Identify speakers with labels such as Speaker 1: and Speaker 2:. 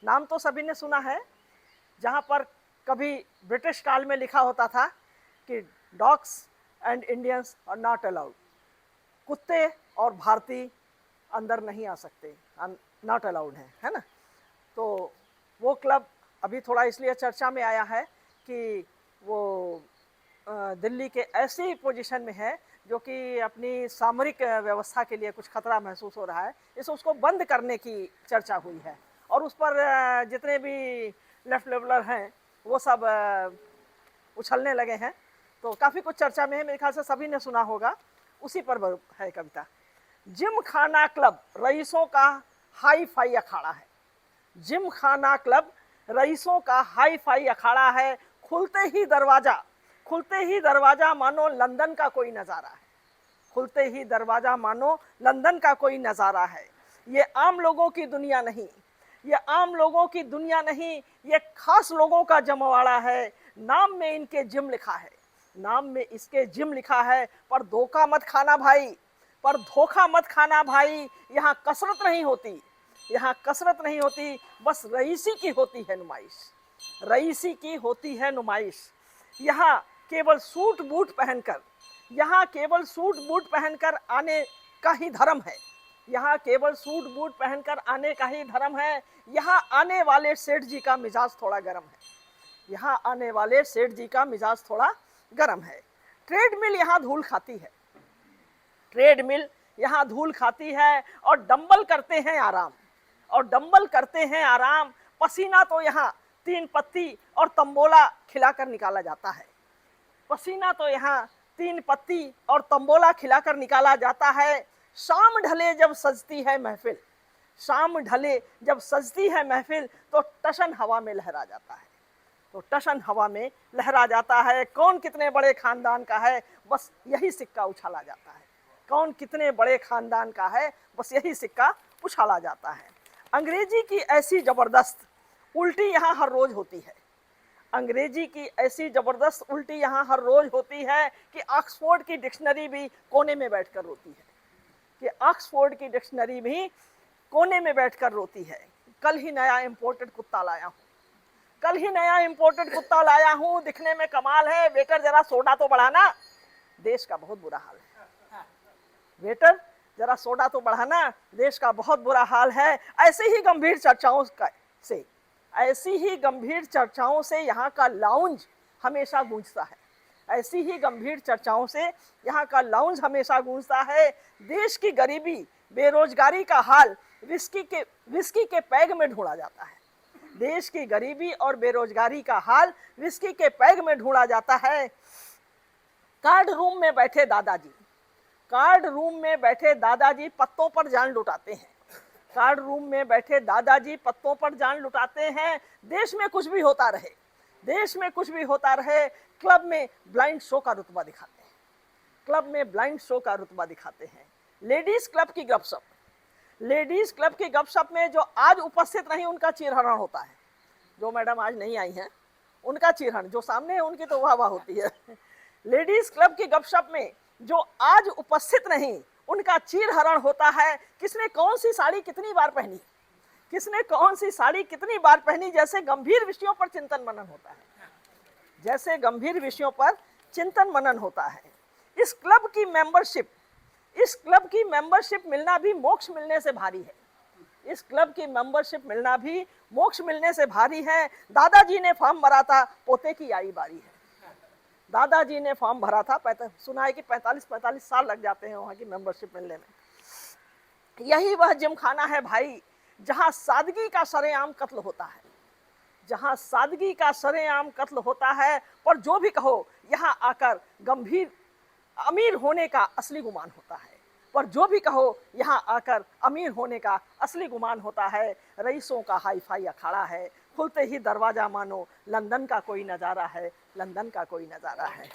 Speaker 1: नाम तो सभी ने सुना है, जहाँ पर कभी ब्रिटिश काल में लिखा होता था कि dogs and Indians are not allowed, कुत्ते और भारतीय अंदर नहीं आ सकते, नॉट अलाउड है ना। तो वो क्लब अभी थोड़ा इसलिए चर्चा में आया है कि वो दिल्ली के ऐसी पोजीशन में है जो कि अपनी सामरिक व्यवस्था के लिए कुछ खतरा महसूस हो रहा है, इससे उसको बंद करने की चर्चा हुई है। और उस पर जितने भी लेफ्ट लेवलर हैं वो सब उछलने लगे हैं, तो काफ़ी कुछ चर्चा में है, मेरे ख्याल से सभी ने सुना होगा। उसी पर है कविता। जिम खाना क्लब रईसों का हाई फाई अखाड़ा है। जिम खाना क्लब रईसों का हाई फाई अखाड़ा है, खुलते ही दरवाजा मानो लंदन का कोई नज़ारा है, खुलते ही दरवाजा मानो लंदन का कोई नज़ारा है। ये आम लोगों की दुनिया नहीं, ये आम लोगों की दुनिया नहीं, ये खास लोगों का जमवाड़ा है। नाम में इनके जिम लिखा है, नाम में इसके जिम लिखा है, पर धोखा मत खाना भाई, पर धोखा मत खाना भाई। यहाँ कसरत नहीं होती, यहाँ कसरत नहीं होती, बस रईसी की होती है नुमाइश, रईसी की होती है नुमाइश। यहाँ केवल सूट बूट पहनकर, यहाँ केवल सूट बूट पहनकर आने का ही धर्म है, यहाँ केवल सूट बूट पहनकर आने का ही धर्म है। यहाँ आने वाले सेठ जी का मिजाज थोड़ा गर्म है, यहाँ आने वाले सेठ जी का मिजाज थोड़ा गर्म है। ट्रेडमिल यहाँ धूल खाती है, ट्रेडमिल यहाँ धूल खाती है, और डंबल करते हैं आराम, और डंबल करते हैं आराम। पसीना तो यहाँ 3 पत्ती और तंबोला खिलाकर निकाला जाता है, पसीना तो यहाँ 3 पत्ती और तंबोला खिलाकर निकाला जाता है। शाम ढले जब सजती है महफिल, शाम ढले जब सजती है महफिल, तो टशन हवा में लहरा जाता है, तो टशन हवा में लहरा जाता है। कौन कितने बड़े खानदान का है, बस यही सिक्का उछाला जाता है, कौन कितने बड़े खानदान का है, बस यही सिक्का उछाला जाता है। अंग्रेजी की ऐसी जबरदस्त उल्टी यहाँ हर रोज होती है, अंग्रेजी की ऐसी जबरदस्त उल्टी यहाँ हर रोज होती है कि ऑक्सफोर्ड की डिक्शनरी भी कोने में बैठकर रोती है, कि ऑक्सफोर्ड की डिक्शनरी भी कोने में बैठकर रोती है। कल ही नया इंपोर्टेड कुत्ता लाया हूँ, कल ही नया इंपोर्टेड कुत्ता लाया हूँ, दिखने में कमाल है, वेटर जरा सोडा तो बढ़ाना, देश का बहुत बुरा हाल है, वेटर जरा सोडा तो बढ़ाना, देश का बहुत बुरा हाल है। ऐसे ही गंभीर चर्चाओं से, ऐसी ही गंभीर चर्चाओं से यहाँ का लाउंज हमेशा गूंजता है, ऐसी ही गंभीर चर्चाओं से यहाँ का लाउंज हमेशा गूंजता है। देश की गरीबी बेरोजगारी का हाल विस्की के पैग में ढूंढा जाता है, देश की गरीबी और बेरोजगारी का हाल विस्की के पैग में ढूंढा जाता है। कार्ड रूम में बैठे दादाजी, कार्ड रूम में बैठे दादाजी पत्तों पर जान लुटाते हैं, कार्ड रूम में बैठे दादाजी पत्तों पर जान लुटाते हैं। देश में कुछ भी होता रहे, देश में कुछ भी होता रहे, क्लब में ब्लाइंड शो का रुतबा दिखाते हैं, क्लब में ब्लाइंड शो का रुतबा दिखाते हैं। लेडीज क्लब की गपशप, लेडीज क्लब की गपशप में जो आज उपस्थित नहीं उनका चीरहरण होता है, जो मैडम आज नहीं आई हैं उनका चीरहरण, जो सामने है उनकी तो वाह वाह होती है। लेडीज क्लब की गपशप में जो आज उपस्थित नहीं उनका चीरहरण होता है। किसने कौन सी साड़ी कितनी बार पहनी, किसने कौन सी साड़ी कितनी बार पहनी, जैसे गंभीर विषयों पर चिंतन मनन होता है, जैसे गंभीर विषयों पर चिंतन मनन होता है। इस क्लब की मेंबरशिप, इस क्लब की मेंबरशिप मिलना भी मोक्ष मिलने से भारी है, इस क्लब की मेंबरशिप मिलना भी मोक्ष मिलने से भारी है। दादाजी ने फॉर्म भरा था, पोते की आई बारी है, दादाजी ने फॉर्म भरा था, सुना है कि 45 साल लग जाते हैं वहाँ की मेंबरशिप मिलने में। यही वह जिम खाना है भाई, जहाँ सादगी का सरेआम कत्ल होता है, जहाँ सादगी का सरेआम कत्ल होता है। पर जो भी कहो यहाँ आकर गंभीर अमीर होने का असली गुमान होता है, पर जो भी कहो यहाँ आकर अमीर होने का असली गुमान होता है। रईसों का हाई फाई अखाड़ा है, खुलते ही दरवाजा मानो लंदन का कोई नज़ारा है, लंदन का कोई नज़ारा है।